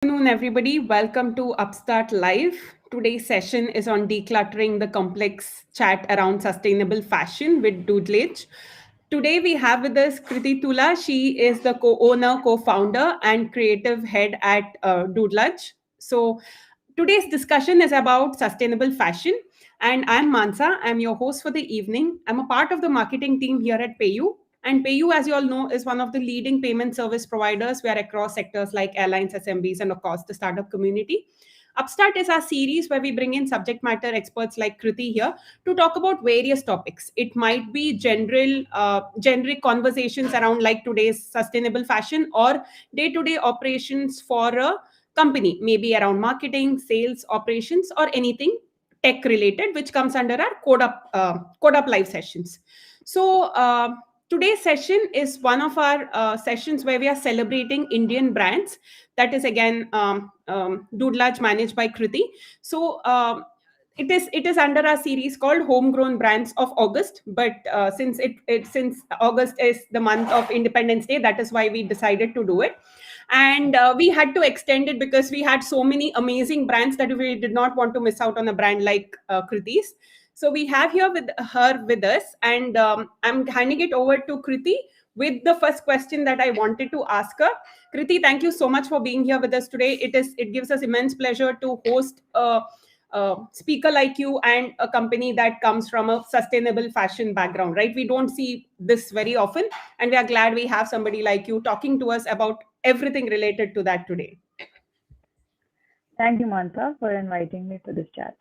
Afternoon, everybody. Welcome to UpStart Live. Today's session is on decluttering the complex chat around sustainable fashion with Doodlage. Today, we have with us Kriti Tula. She is the co-owner, co-founder, and creative head at Doodlage. So, today's discussion is about sustainable fashion. And I'm Mansa. I'm your host for the evening. I'm a part of the marketing team here at PayU. And PayU, as you all know, is one of the leading payment service providers. We are across sectors like airlines, SMBs, and of course, the startup community. Upstart is our series where we bring in subject matter experts like Kriti here to talk about various topics. It might be generic conversations around like today's sustainable fashion or day-to-day operations for a company, maybe around marketing, sales, operations, or anything tech related, which comes under our code up live sessions. So today's session is one of our sessions where we are celebrating Indian brands. That is again Doodlage managed by Kriti. So it is under our series called Homegrown Brands of August. But since August is the month of Independence Day, that is why we decided to do it. And we had to extend it because we had so many amazing brands that we did not want to miss out on a brand like Kriti's. So we have here with her with us, and I'm handing it over to Kriti with the first question that I wanted to ask her. Kriti, thank you so much for being here with us today. It gives us immense pleasure to host a speaker like you and a company that comes from a sustainable fashion background, right? We don't see this very often, and we are glad we have somebody like you talking to us about everything related to that today. Thank you, Mansa, for inviting me for this chat.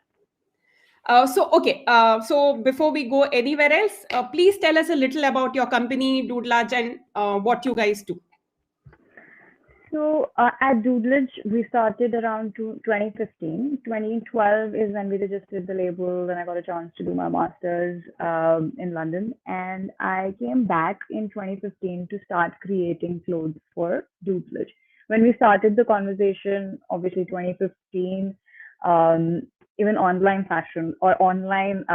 So before we go anywhere else, please tell us a little about your company, Doodlage, and what you guys do. So at Doodlage, we started around 2015. 2012 is when we registered the label, and I got a chance to do my master's in London. And I came back in 2015 to start creating clothes for Doodlage. When we started the conversation, obviously 2015, um, even online fashion or online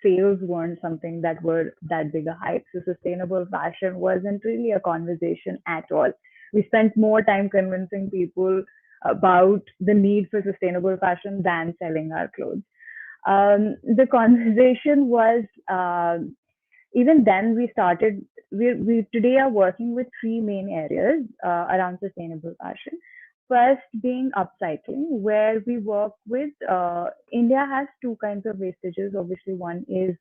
sales weren't something that were that big a hype. So sustainable fashion wasn't really a conversation at all. We spent more time convincing people about the need for sustainable fashion than selling our clothes. The conversation was even then we started. We today are working with three main areas around sustainable fashion. First being upcycling, where we work with India has two kinds of wastages. Obviously, one is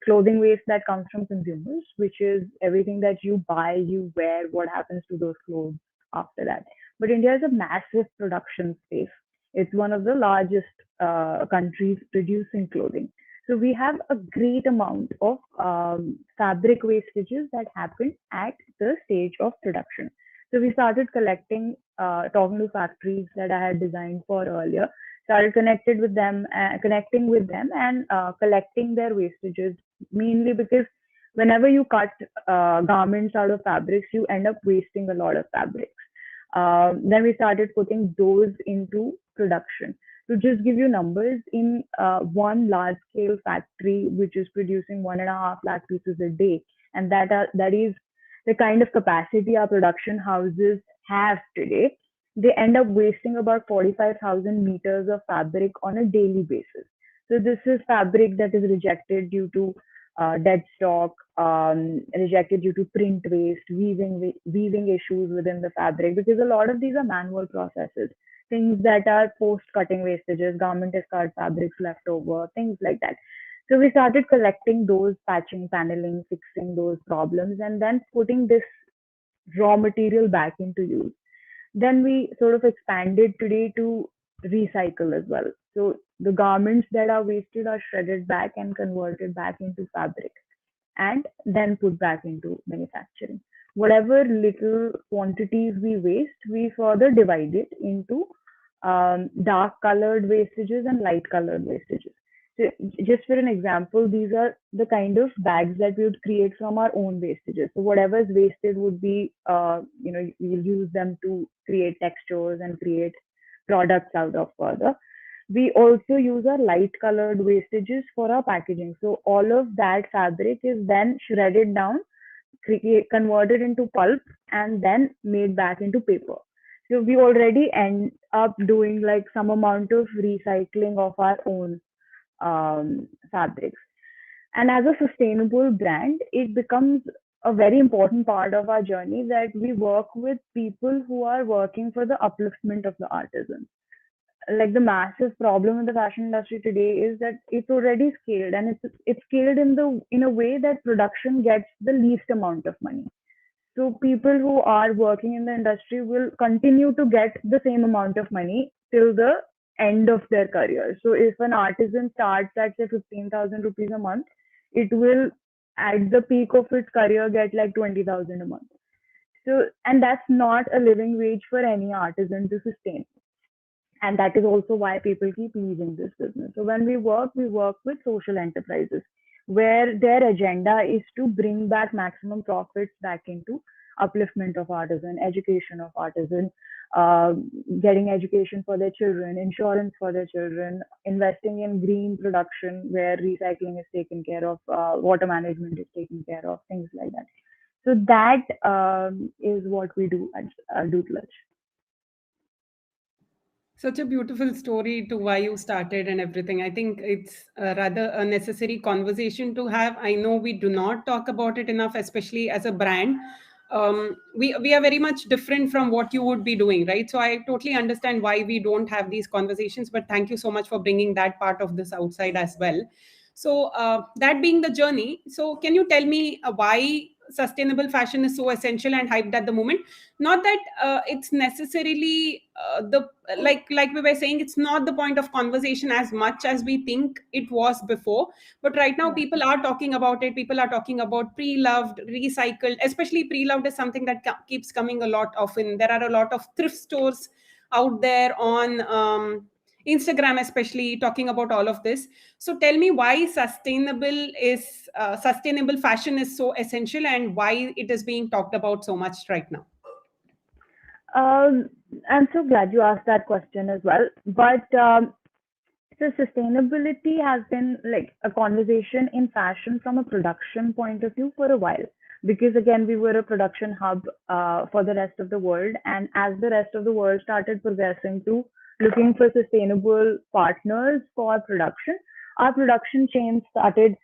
clothing waste that comes from consumers, which is everything that you buy, you wear, what happens to those clothes after that. But India is a massive production space. It's one of the largest countries producing clothing. So we have a great amount of fabric wastages that happen at the stage of production. So we started collecting, talking to factories that I had designed for earlier, started connecting with them and collecting their wastages, mainly because whenever you cut garments out of fabrics, you end up wasting a lot of fabrics. Then we started putting those into production. To just give you numbers, in one large scale factory which is producing 1.5 lakh pieces a day, and that is the kind of capacity our production houses have today, they end up wasting about 45,000 meters of fabric on a daily basis. So this is fabric that is rejected due to dead stock, rejected due to print waste, weaving issues within the fabric, because a lot of these are manual processes. Things that are post-cutting wastages, garment discard fabrics left over, things like that. So we started collecting those, patching, paneling, fixing those problems, and then putting this raw material back into use. Then we sort of expanded today to recycle as well. So the garments that are wasted are shredded back and converted back into fabric and then put back into manufacturing. Whatever little quantities we waste, we further divide it into dark colored wastages and light colored wastages. So just for an example, these are the kind of bags that we would create from our own wastages. So whatever is wasted would be, we'll use them to create textures and create products out of further. We also use our light colored wastages for our packaging. So all of that fabric is then shredded down, converted into pulp, and then made back into paper. So we already end up doing like some amount of recycling of our own fabrics. And as a sustainable brand, it becomes a very important part of our journey that we work with people who are working for the upliftment of the artisan. Like the massive problem in the fashion industry today is that it's already scaled, and it's scaled in a way that production gets the least amount of money. So people who are working in the industry will continue to get the same amount of money till the end of their career. So if an artisan starts at say 15,000 rupees a month, it will at the peak of its career get like 20,000 a month. So, and that's not a living wage for any artisan to sustain. And that is also why people keep leaving this business. So when we work with social enterprises where their agenda is to bring back maximum profits back into upliftment of artisan, education of artisan, uh, getting education for their children, insurance for their children, investing in green production where recycling is taken care of, water management is taken care of, things like that. So that is what we do at Doodlage. Such a beautiful story to why you started and everything. I think it's rather a necessary conversation to have. I know we do not talk about it enough, especially as a brand. We are very much different from what you would be doing, right? So I totally understand why we don't have these conversations. But thank you so much for bringing that part of this outside as well. So that being the journey, so can you tell me why sustainable fashion is so essential and hyped at the moment? Not that it's necessarily the like we were saying, it's not the point of conversation as much as we think it was before, but right now Yeah. people are talking about it. People are talking about pre-loved, recycled. Especially pre-loved is something that keeps coming a lot often. There are a lot of thrift stores out there on Instagram, especially talking about all of this. So tell me why sustainable fashion is so essential and why it is being talked about so much right now. Um, I'm so glad you asked that question as well. But so sustainability has been like a conversation in fashion from a production point of view for a while. Because again, we were a production hub for the rest of the world. And as the rest of the world started progressing to looking for sustainable partners for production, our production chain started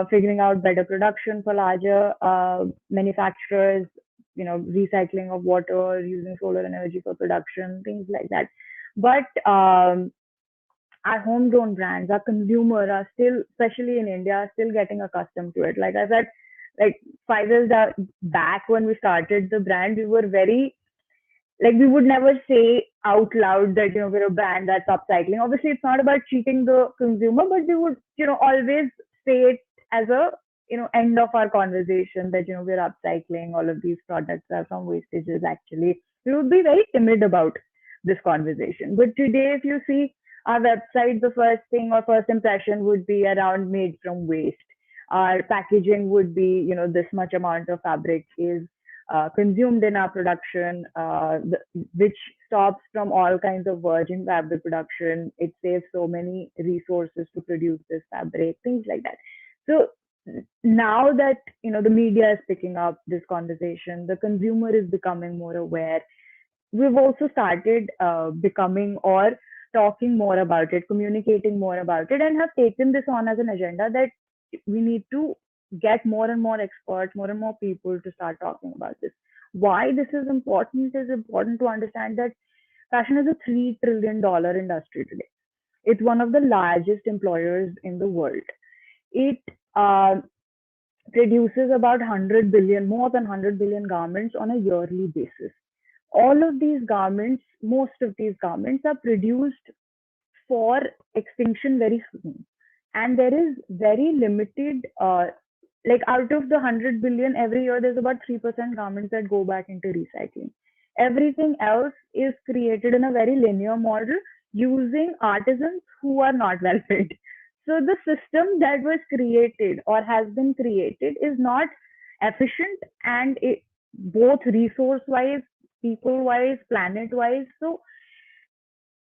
figuring out better production for larger manufacturers, you know, recycling of water, using solar energy for production, things like that. But our homegrown brands, our consumer are still, especially in India, are still getting accustomed to it. Like I said, like 5 years back when we started the brand, we were very like we would never say out loud that we're a brand that's upcycling. Obviously, it's not about cheating the consumer, but we would always say it as a end of our conversation that we're upcycling. All of these products are from wastages. Actually, we would be very timid about this conversation. But today, if you see our website, the first thing or first impression would be around made from waste. Our packaging would be this much amount of fabric is consumed in our production, which stops from all kinds of virgin fabric production. It saves so many resources to produce this fabric, things like that. So now that the media is picking up this conversation, the consumer is becoming more aware. We've also started becoming or talking more about it, communicating more about it, and have taken this on as an agenda that we need to get more and more experts, more and more people to start talking about this. Why this is important to understand that fashion is a $3 trillion industry today. It's one of the largest employers in the world. It produces about 100 billion, more than 100 billion garments on a yearly basis. All of these garments, most of these garments are produced for extinction very soon. And there is very limited, like out of the 100 billion every year, there's about 3% garments that go back into recycling. Everything else is created in a very linear model using artisans who are not well paid. So the system that was created or has been created is not efficient, and it both resource wise, people wise, planet wise. So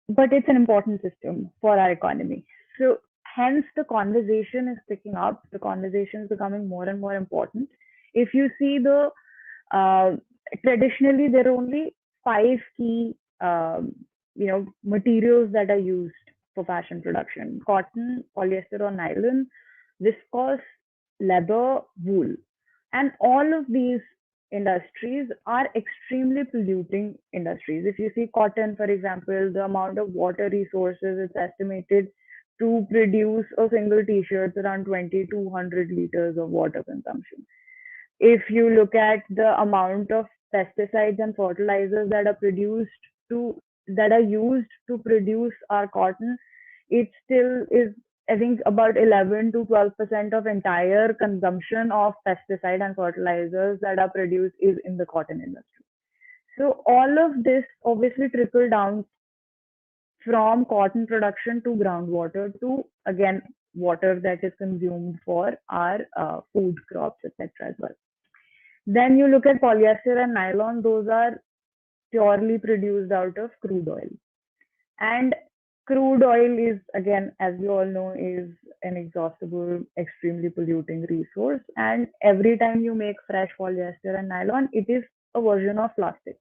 but it's an important system for our economy. So hence the conversation is picking up. The conversation is becoming more and more important. If you see the uh, traditionally there are only five key materials that are used for fashion production: cotton, polyester or nylon, viscose, leather, wool. And all of these industries are extremely polluting industries. If you see cotton, for example, the amount of water resources, it's estimated to produce a single t-shirt around 2200 liters of water consumption. If you look at the amount of pesticides and fertilizers to that are used to produce our cotton, it still is, I think, about 11 to 12% of entire consumption of pesticide and fertilizers that are produced is in the cotton industry. So all of this obviously trickle down from cotton production to groundwater to, again, water that is consumed for our food crops, etc. as well. Then you look at polyester and nylon, those are purely produced out of crude oil. And crude oil is, again, as we all know, is an exhaustible, extremely polluting resource. And every time you make fresh polyester and nylon, it is a version of plastic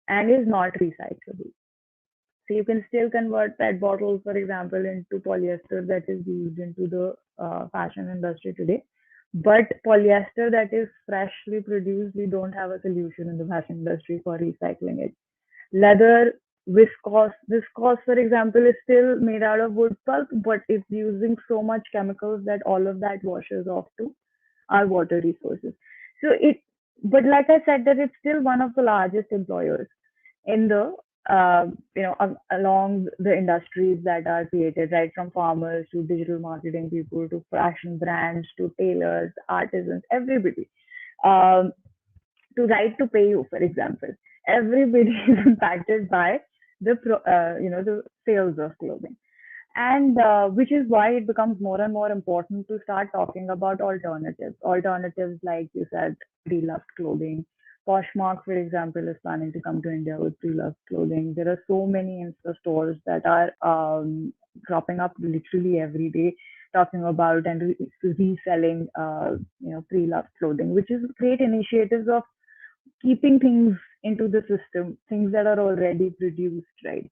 and is not recyclable. So you can still convert PET bottles, for example, into polyester that is used into the fashion industry today. But polyester that is freshly produced, we don't have a solution in the fashion industry for recycling it. Leather, viscose, for example, is still made out of wood pulp, but it's using so much chemicals that all of that washes off to our water resources. So but like I said, that it's still one of the largest employers in the along the industries that are created, right from farmers to digital marketing people to fashion brands to tailors, artisans, everybody. Um, to write to PayU, for example, everybody is impacted by the sales of clothing, and which is why it becomes more and more important to start talking about alternatives like you said, pre-loved clothing. Poshmark, for example, is planning to come to India with pre-loved clothing. There are so many Insta stores that are cropping up literally every day, talking about and reselling pre-loved clothing, which is great initiatives of keeping things into the system, things that are already produced, right?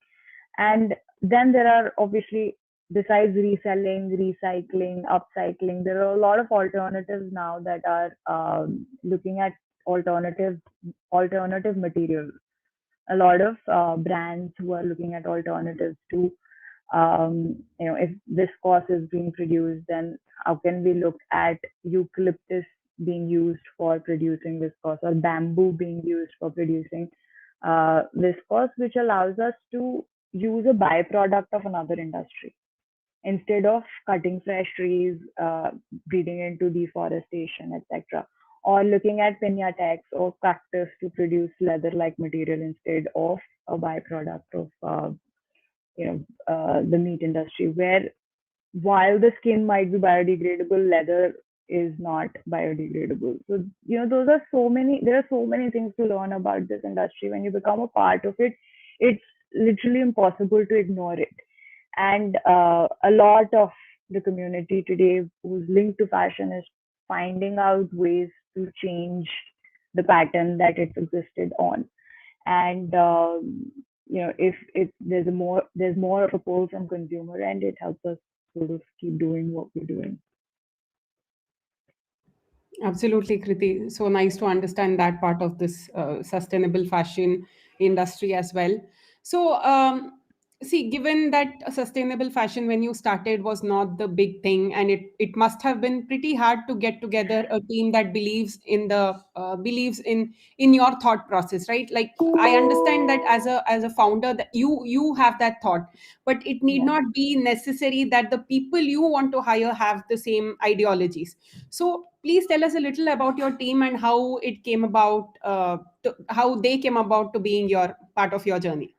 And then there are obviously, besides reselling, recycling, upcycling, there are a lot of alternatives now that are looking at alternative materials. A lot of brands who are looking at alternatives to, if viscose is being produced, then how can we look at eucalyptus being used for producing viscose or bamboo being used for producing viscose, which allows us to use a byproduct of another industry instead of cutting fresh trees, breeding into deforestation, etc. Or looking at pinatex or cactus to produce leather-like material instead of a byproduct of the meat industry, where while the skin might be biodegradable, leather is not biodegradable. So, those are there are so many things to learn about this industry. When you become a part of it, it's literally impossible to ignore it. And a lot of the community today who's linked to fashion is finding out ways to change the pattern that it's existed on. And if there's more of a pull from consumer end, it helps us sort of keep doing what we're doing. Absolutely, Kriti. So nice to understand that part of this sustainable fashion industry as well. So, see, given that sustainable fashion when you started was not the big thing, and it must have been pretty hard to get together a team that believes in your thought process, right? Like I understand that as a founder that you have that thought, but it need Yeah. not be necessary that the people you want to hire have the same ideologies. So please tell us a little about your team and how it came about, how they came about to being your part of your journey.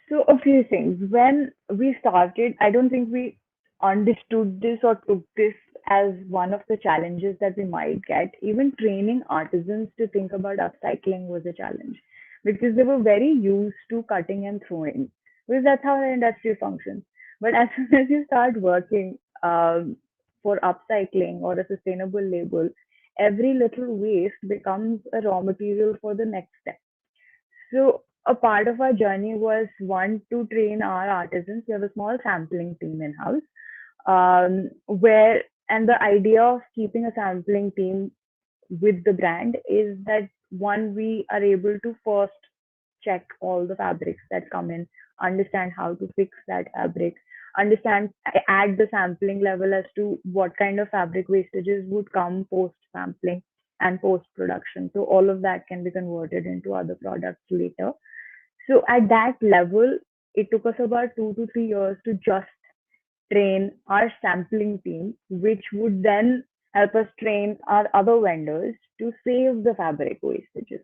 So a few things. When we started, I don't think we understood this or took this as one of the challenges that we might get. Even training artisans to think about upcycling was a challenge because they were very used to cutting and throwing, because that's how the industry functions. But as soon as you start working for upcycling or a sustainable label, every little waste becomes a raw material for the next step. So a part of our journey was one to train our artisans. We have a small sampling team in house, where and the idea of keeping a sampling team with the brand is that one, we are able to first check all the fabrics that come in, understand how to fix that fabric, understand at the sampling level as to what kind of fabric wastages would come post sampling and post production. So all of that can be converted into other products later. So at that level, it took us about 2 to 3 years to just train our sampling team, which would then help us train our other vendors to save the fabric wastages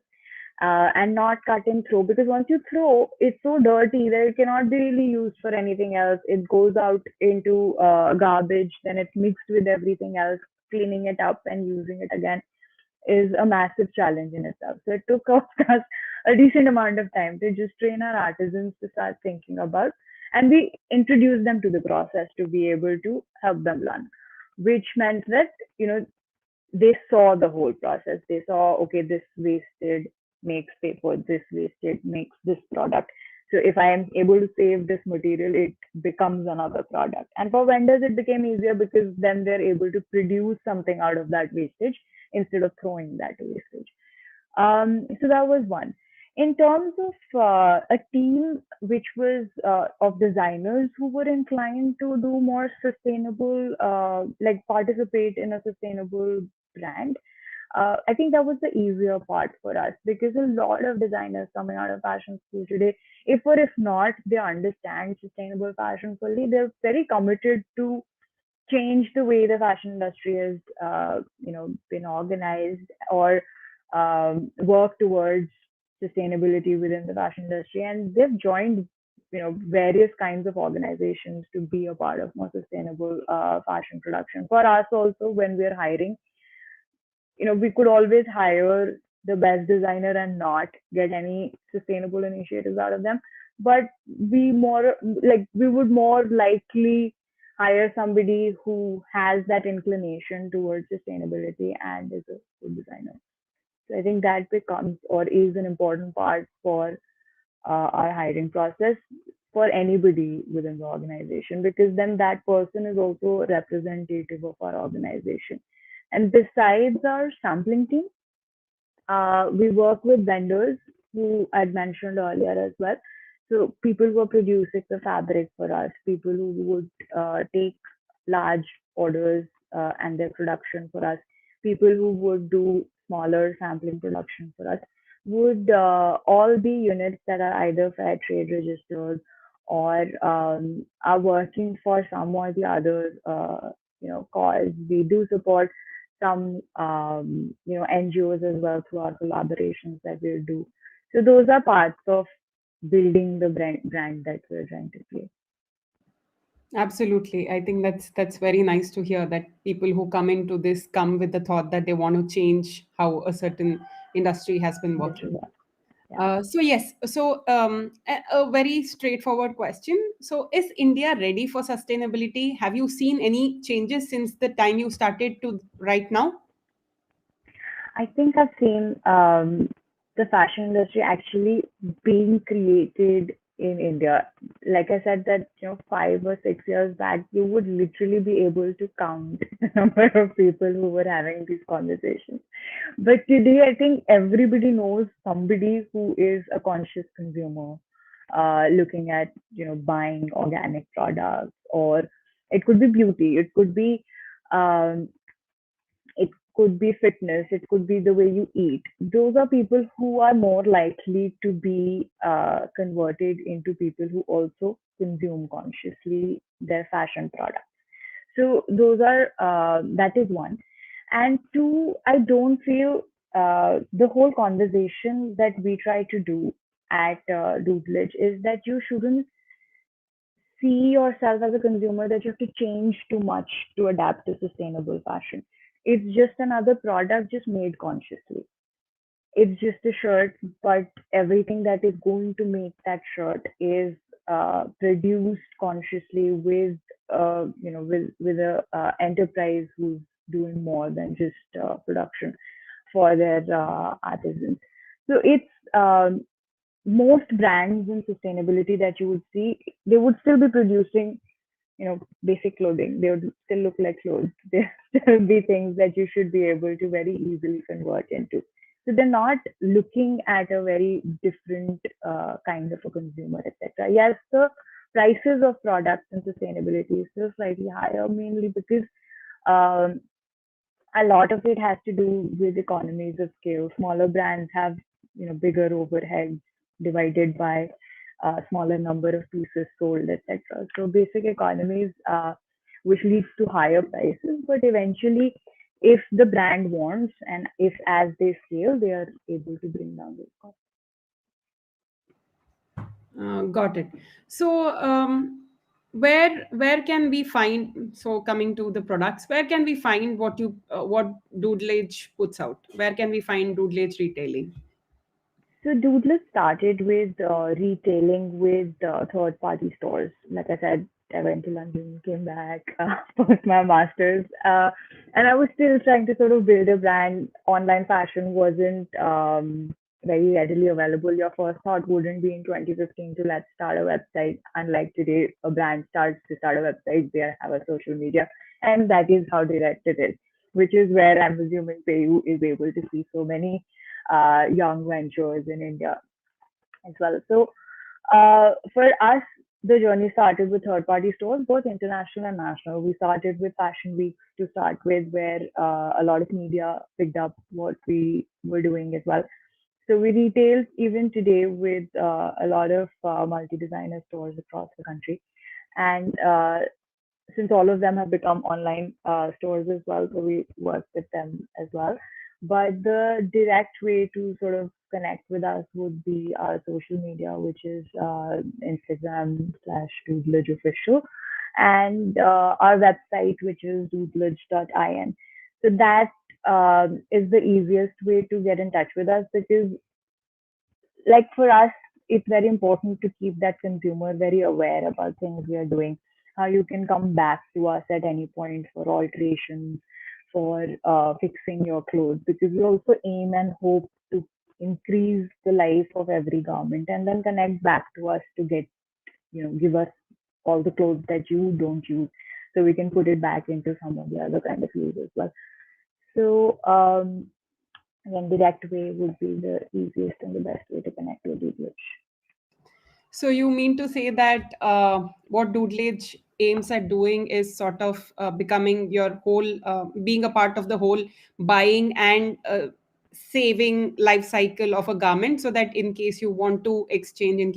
and not cut and throw. Because once you throw, it's so dirty that it cannot be really used for anything else. It goes out into garbage, then it's mixed with everything else. Cleaning it up and using it again is a massive challenge in itself. So it took us a decent amount of time to just train our artisans to start thinking about, and we introduced them to the process to be able to help them learn, which meant that they saw the whole process. They saw, okay, this wasted makes paper, this wasted makes this product. So if I am able to save this material, it becomes another product. And for vendors, it became easier because then they're able to produce something out of that wastage instead of throwing that wastage. So that was one. In terms of a team which was of designers who were inclined to do more sustainable, like participate in a sustainable brand, I think that was the easier part for us because a lot of designers coming out of fashion school today, if or if not, they understand sustainable fashion fully. They're very committed to change the way the fashion industry has, been organized or work towards sustainability within the fashion industry. And they've joined, various kinds of organizations to be a part of more sustainable fashion production. For us also, when we're hiring, we could always hire the best designer and not get any sustainable initiatives out of them. But we would more likely hire somebody who has that inclination towards sustainability and is a good designer. So I think that becomes or is an important part for our hiring process for anybody within the organization, because then that person is also representative of our organization. And besides our sampling team, we work with vendors who I'd mentioned earlier as well. So people who are producing the fabric for us, people who would take large orders and their production for us, people who would do smaller sampling production for us, would all be units that are either fair trade registered or are working for some or the other, cause. We do support some NGOs as well through our collaborations that we do. So those are parts of building the brand that we're trying to create. Absolutely. I think that's very nice to hear that people who come into this come with the thought that they want to change how a certain industry has been This is working. what, yeah. So yes, so a very straightforward question. So is India ready for sustainability? Have you seen any changes since the time you started to right now? I think I've seen the fashion industry actually being created in India. Like I said, that 5 or 6 years back, you would literally be able to count the number of people who were having these conversations. But today, I think everybody knows somebody who is a conscious consumer, looking at buying organic products, or it could be beauty, um, it could be fitness, it could be the way you eat. Those are people who are more likely to be converted into people who also consume consciously their fashion products. So those are that is one. And two, I don't feel the whole conversation that we try to do at Doodlage is that you shouldn't see yourself as a consumer that you have to change too much to adapt to sustainable fashion. It's just another product just made consciously. It's just a shirt, but everything that is going to make that shirt is produced consciously with with a enterprise who's doing more than just production for their artisans. So it's most brands in sustainability that you would see, they would still be producing, basic clothing. They would still look like clothes. There still be things that you should be able to very easily convert into. So they're not looking at a very different kind of a consumer, etc. Yes, the prices of products and sustainability is still slightly higher, mainly because um, a lot of it has to do with economies of scale. Smaller brands have, bigger overheads divided by a smaller number of pieces sold, etc. So basic economies, which leads to higher prices. But eventually, if the brand wants and if as they scale, they are able to bring down those costs. Got it. So, where can we find? So, coming to the products, where can we find what Doodlage puts out? Where can we find Doodlage retailing? So Doodle started with retailing with third-party stores. Like I said, I went to London, came back post my masters, and I was still trying to sort of build a brand. Online fashion wasn't very readily available. Your first thought wouldn't be in 2015 to let's start a website. Unlike today, a brand starts to start a website, they have a social media, and that is how direct it is. Which is where I'm assuming PayU is able to see so many young ventures in India as well. So for us, the journey started with third-party stores, both international and national. We started with fashion weeks to start with, where a lot of media picked up what we were doing as well. So we retail even today with a lot of multi-designer stores across the country. And since all of them have become online stores as well, so we work with them as well. But the direct way to sort of connect with us would be our social media, which is Instagram/Doodlage official, and our website, which is doodlage.in. So that is the easiest way to get in touch with us, because like for us, it's very important to keep that consumer very aware about things we are doing. How you can come back to us at any point for alterations, for fixing your clothes, because we also aim and hope to increase the life of every garment and then connect back to us to get, give us all the clothes that you don't use, so we can put it back into some of the other kind of use as well. So again, direct way would be the easiest and the best way to connect with English. So you mean to say that what Doodlage aims at doing is sort of becoming your whole, being a part of the whole buying and saving life cycle of a garment, so that in case you want to exchange, in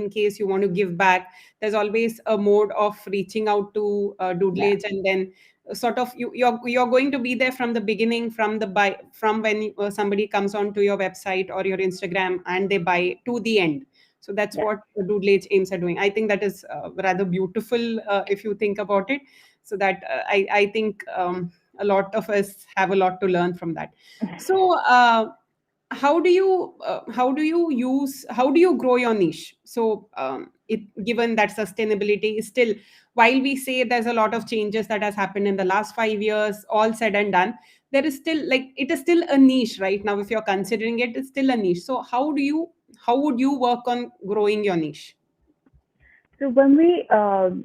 case you want to give back, there's always a mode of reaching out to Yeah, Doodlage, and then sort of you're going to be there from the beginning, from the buy, from when somebody comes onto your website or your Instagram and they buy, to the end. So that's yeah. what the Doodlage aims at doing. I think that is rather beautiful if you think about it. So that I think a lot of us have a lot to learn from that. So how do you grow your niche? So it, given that sustainability is still, while we say there's a lot of changes that has happened in the last 5 years, all said and done, there is still, like, it is still a niche right now. If you're considering it, it's still a niche. So how would you work on growing your niche? So when we, so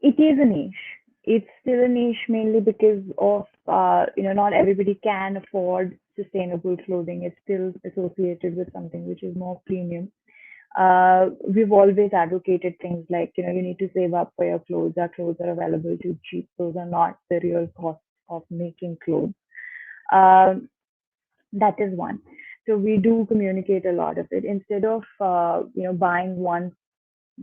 it is a niche. It's still a niche mainly because of, not everybody can afford sustainable clothing. It's still associated with something which is more premium. We've always advocated things like, you need to save up for your clothes. Our clothes are available too cheap. Those are not the real cost of making clothes. Um, that is one. So we do communicate a lot of it. Instead of, buying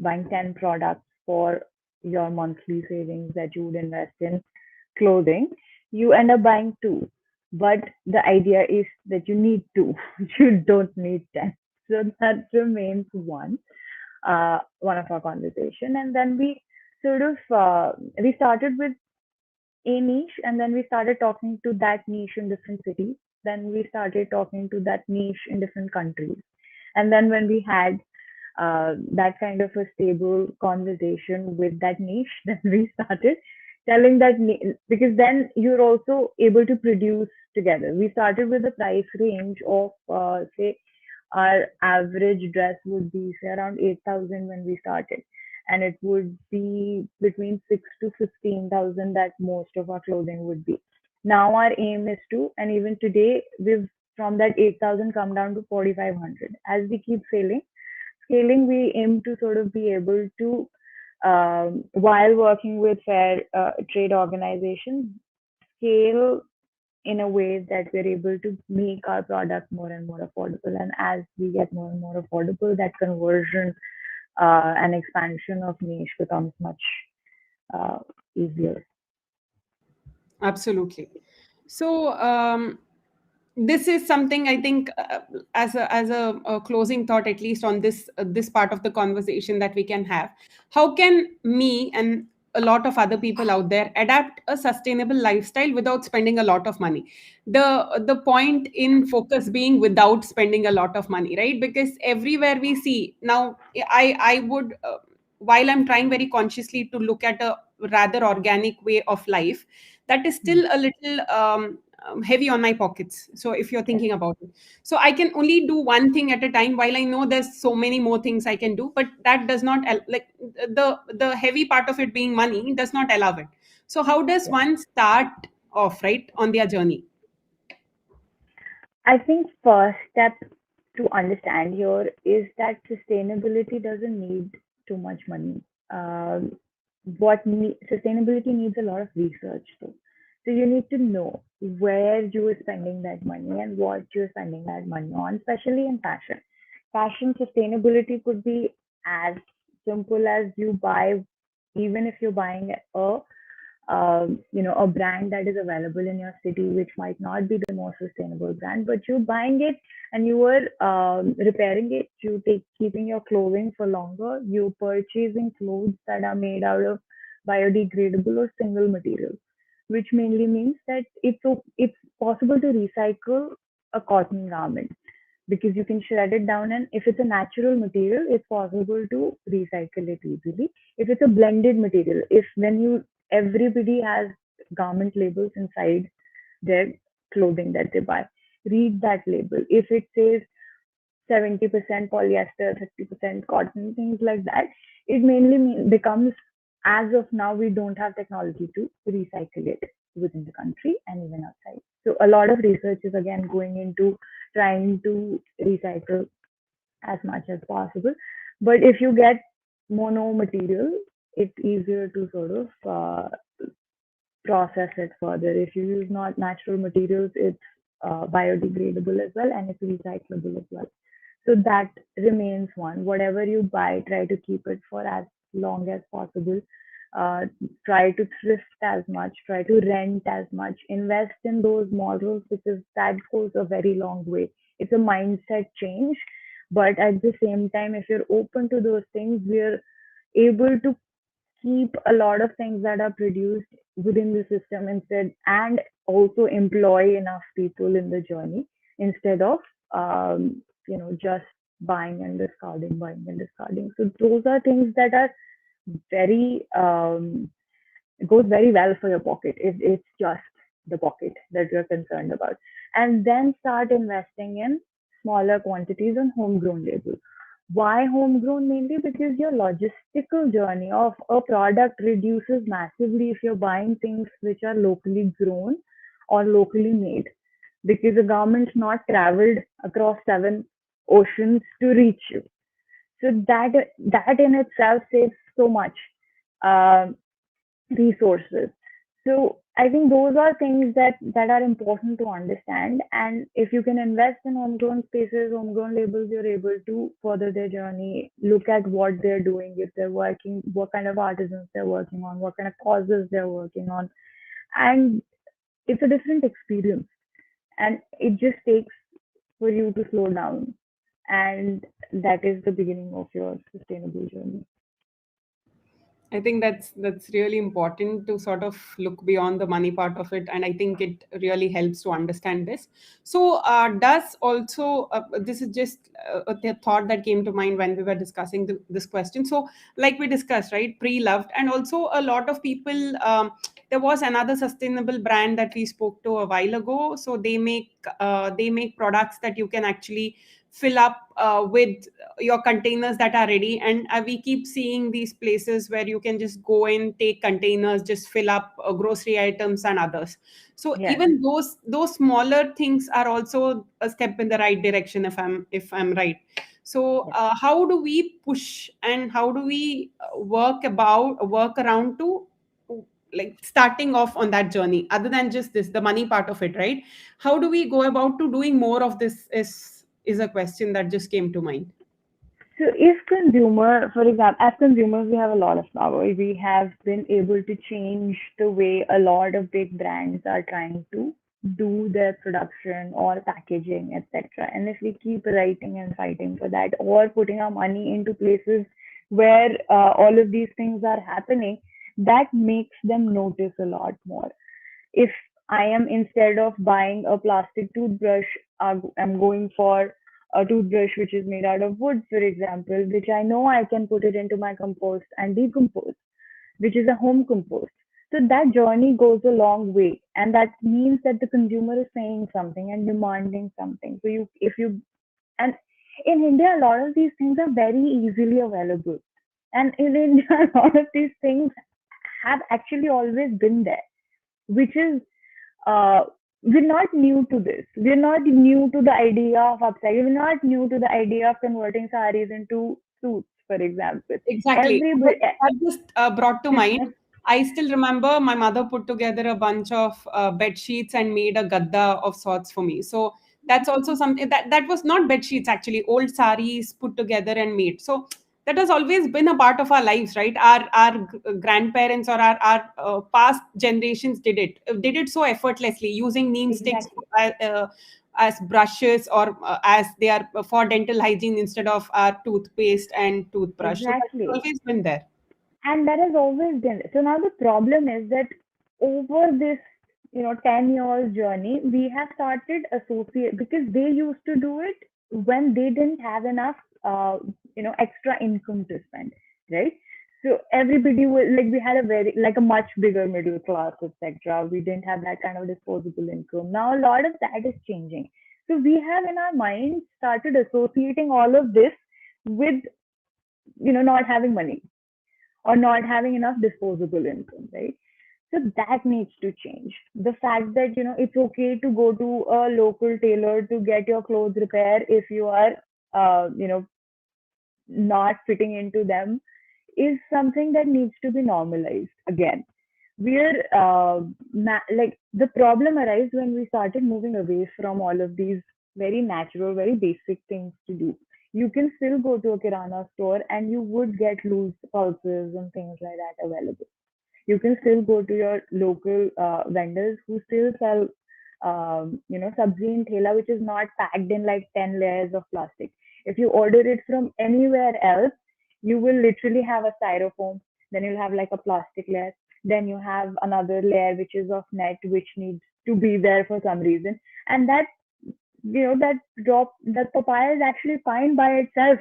10 products for your monthly savings that you would invest in clothing, you end up buying two. But the idea is that you need two, you don't need 10. So that remains one of our conversation. And then we sort of, we started with a niche, and then we started talking to that niche in different cities. Then we started talking to that niche in different countries. And then when we had that kind of a stable conversation with that niche, then we started telling that because then you're also able to produce together. We started with a price range of say our average dress would be say around 8,000 when we started, and it would be between 6 to 15,000 that most of our clothing would be. Now our aim is to, and even today we've from that 8,000 come down to 4,500. As we keep scaling, we aim to sort of be able to, while working with fair trade organizations, scale in a way that we're able to make our product more and more affordable. And as we get more and more affordable, that conversion and expansion of niche becomes much uh, easier. Absolutely. So this is something I think, as a closing thought, at least on this part of the conversation that we can have. How can me and a lot of other people out there adapt a sustainable lifestyle without spending a lot of money? The point in focus being without spending a lot of money, right? Because everywhere we see now, I would. While I'm trying very consciously to look at a rather organic way of life, that is Mm. still a little heavy on my pockets. So if you're Yes. thinking about it, so I can only do one thing at a time, while I know there's so many more things I can do, but that does not like the heavy part of it being money does not allow it. So how does Yes. one start off, right, on their journey? I think first step to understand here is that sustainability doesn't need too much money. Um, sustainability needs a lot of research though. So you need to know where you are spending that money and what you're spending that money on, especially in fashion. Fashion sustainability could be as simple as you buy, even if you're buying a brand that is available in your city, which might not be the most sustainable brand, but you're buying it and you are repairing it. Keeping your clothing for longer. You're purchasing clothes that are made out of biodegradable or single material, which mainly means that it's possible to recycle a cotton garment because you can shred it down, and if it's a natural material it's possible to recycle it easily. If it's a blended material, if when you everybody has garment labels inside their clothing that they buy, read that label. If it says 70% polyester, 30% cotton, things like that, it mainly becomes, as of now, we don't have technology to recycle it within the country and even outside. So a lot of research is again going into trying to recycle as much as possible. But if you get mono material, it's easier to sort of process it further. If you use not natural materials, it's biodegradable as well and it's recyclable as well. So that remains one. Whatever you buy, try to keep it for as long as possible. Uh, Try to thrift as much, try to rent as much, invest in those models because that goes a very long way. It's a mindset change. But at the same time, if you're open to those things, we're able to keep a lot of things that are produced within the system instead, and also employ enough people in the journey instead of just buying and discarding. So those are things that are very it goes very well for your pocket if it's just the pocket that you're concerned about. And then start investing in smaller quantities on homegrown labels. Why homegrown? Mainly because your logistical journey of a product reduces massively if you're buying things which are locally grown or locally made, because the garment's not traveled across seven oceans to reach you. So that in itself saves so much. Um, Resources. So I think those are things that are important to understand. And if you can invest in homegrown spaces, homegrown labels, you're able to further their journey, look at what they're doing, if they're working, what kind of artisans they're working on, what kind of causes they're working on. And it's a different experience. And it just takes for you to slow down. And that is the beginning of your sustainable journey. I think that's really important to sort of look beyond the money part of it, and I think it really helps to understand this. So, does also this is just the thought that came to mind when we were discussing this question. So, like we discussed, right, pre-loved, and also a lot of people. There was another sustainable brand that we spoke to a while ago. So they make products that you can actually fill up with your containers that are ready. And we keep seeing these places where you can just go in, take containers, just fill up grocery items and others. So Yes. even those smaller things are also a step in the right direction, if I'm right. So Yes. how do we push, and how do we work around to, like, starting off on that journey, other than just this, the money part of it, right? How do we go about to doing more of this is a question that just came to mind. So if consumer, for example, as consumers, we have a lot of power. We have been able to change the way a lot of big brands are trying to do their production or packaging, etc. And if we keep writing and fighting for that, or putting our money into places where all of these things are happening, that makes them notice a lot more. If I am, instead of buying a plastic toothbrush, I'm going for a toothbrush which is made out of wood, for example, which I know I can put it into my compost and decompose, which is a home compost. So that journey goes a long way, and that means that the consumer is saying something and demanding something. So if you, and in India, a lot of these things are very easily available, and in India, a lot of these things have actually always been there, which is uh, we're not new to this. We're not new to the idea of upcycling. We're not new to the idea of converting saris into suits, for example. Exactly. That, Everybody, that just brought to mind. I still remember my mother put together a bunch of bed sheets and made a gadda of sorts for me. So that's also something that was not bed sheets, actually, old saris put together and made. So that has always been a part of our lives, right? Our grandparents or our past generations did it so effortlessly, using neem sticks exactly, as brushes, or as they are for dental hygiene instead of our toothpaste and toothbrush. So that's exactly. always been there. And that has always been. So now the problem is that over this, 10 years journey, we have started associate, because they used to do it when they didn't have enough, extra income to spend, right? So everybody was like, we had a very, like a much bigger middle class, etc. We didn't have that kind of disposable income. Now a lot of that is changing. So we have in our minds started associating all of this with, not having money or not having enough disposable income, right? So that needs to change. The fact that, it's okay to go to a local tailor to get your clothes repaired if you are, not fitting into them, is something that needs to be normalized again. We're like, the problem arises when we started moving away from all of these very natural, very basic things to do. You can still go to a kirana store and you would get loose pulses and things like that available. You can still go to your local vendors who still sell, sabzi and thela, which is not packed in like 10 layers of plastic. If you order it from anywhere else, you will literally have a styrofoam, then you'll have like a plastic layer, then you have another layer which is of net, which needs to be there for some reason. And that, that papaya is actually fine by itself.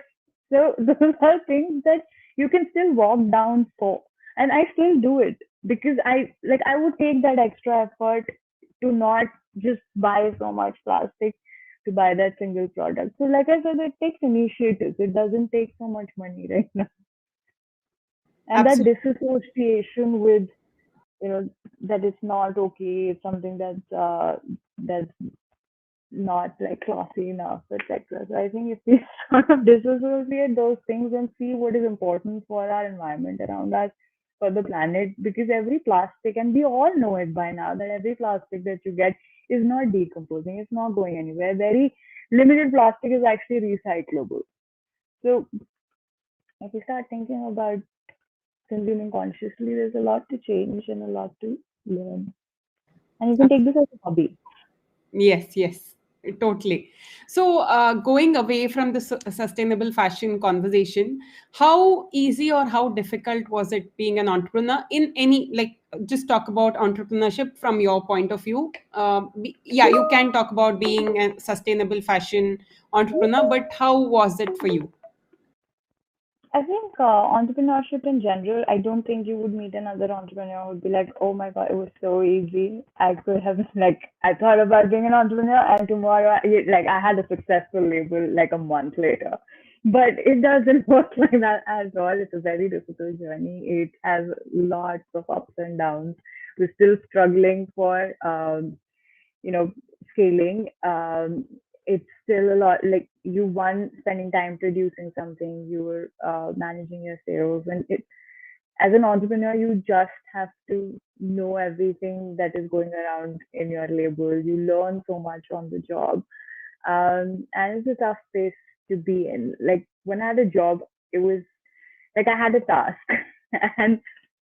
So those are things that you can still walk down for. And I still do it because I would take that extra effort to not just buy so much plastic to buy that single product. So like I said, it takes initiatives. It doesn't take so much money right now. And that Absolutely. disassociation with, that it's not okay, it's something that's not like classy enough, etc. So I think if we sort of disassociate those things and see what is important for our environment around us, for the planet, because every plastic, and we all know it by now, that every plastic that you get is not decomposing, it's not going anywhere. Very limited plastic is actually recyclable. So if we start thinking about consuming consciously, there's a lot to change and a lot to learn. And you can take this as a hobby. Yes, yes, totally. So, going away from the sustainable fashion conversation, how easy or how difficult was it being an entrepreneur in any, like, just talk about entrepreneurship from your point of view? Yeah, you can talk about being a sustainable fashion entrepreneur, but how was it for you? I think entrepreneurship in general, I don't think you would meet another entrepreneur who would be like, oh my God, it was so easy. I could have, like, I thought about being an entrepreneur and tomorrow, like, I had a successful label like a month later. But it doesn't work like that at all. It's a very difficult journey. It has lots of ups and downs. We're still struggling for, you know, scaling. It's still a lot, like you one spending time producing something, you were managing your sales, and it, as an entrepreneur, you just have to know everything that is going around in your label. You learn so much on the job, and it's a tough space to be in. Like when I had a job, it was like I had a task, and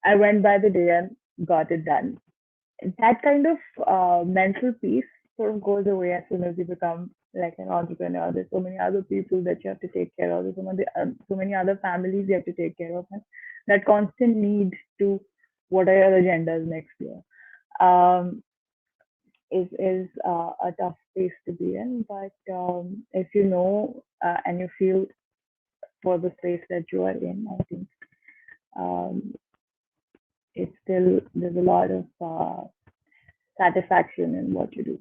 I went by the day and got it done. That kind of mental peace sort of goes away as soon as you become like an entrepreneur. There's so many other people that you have to take care of. There's so many other families you have to take care of, and that constant need to what are your agendas next year um, is a tough space to be in. But if you know and you feel for the space that you are in, I think um, it's still there's a lot of satisfaction in what you do.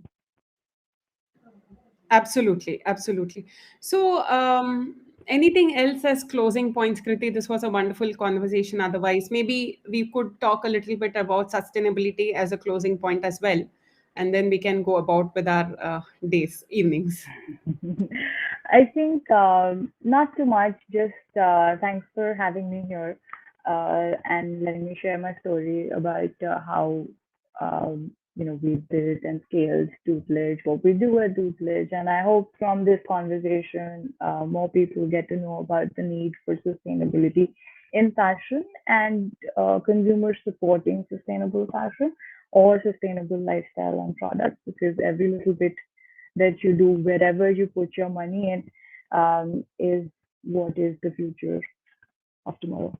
Absolutely, absolutely. So, anything else as closing points, Kriti? This was a wonderful conversation. Otherwise, maybe we could talk a little bit about sustainability as a closing point as well, and then we can go about with our days, evenings. I think not too much. Just thanks for having me here and letting me share my story about how we built and scaled Doodlage, what we do at Doodlage, and I hope from this conversation more people get to know about the need for sustainability in fashion and consumers supporting sustainable fashion or sustainable lifestyle and products because every little bit that you do wherever you put your money in is what is the future of tomorrow.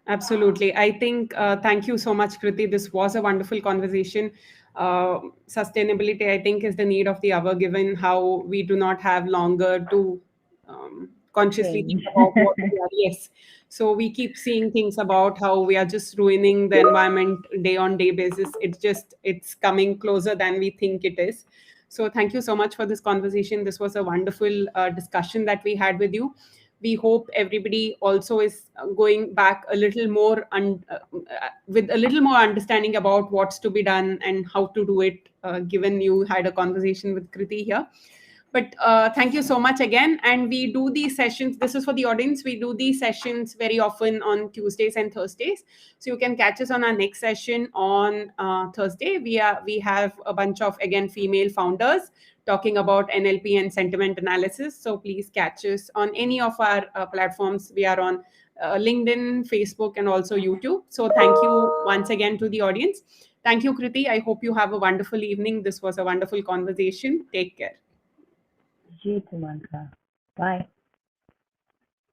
Absolutely. I think, thank you so much, Kriti. This was a wonderful conversation. Sustainability, I think, is the need of the hour, given how we do not have longer to consciously think Change. about what we are. Yes. So we keep seeing things about how we are just ruining the environment day on day basis. It's coming closer than we think it is. So thank you so much for this conversation. This was a wonderful discussion that we had with you. We hope everybody also is going back a little more with a little more understanding about what's to be done and how to do it, given you had a conversation with Kriti here. But thank you so much again. And we do these sessions. This is for the audience. We do these sessions very often on Tuesdays and Thursdays. So you can catch us on our next session on Thursday. We have a bunch of, again, female founders talking about NLP and sentiment analysis. So please catch us on any of our platforms. We are on LinkedIn, Facebook, and also YouTube. So thank you once again to the audience. Thank you, Kriti. I hope you have a wonderful evening. This was a wonderful conversation. Take care. Jeet Mantra. Bye.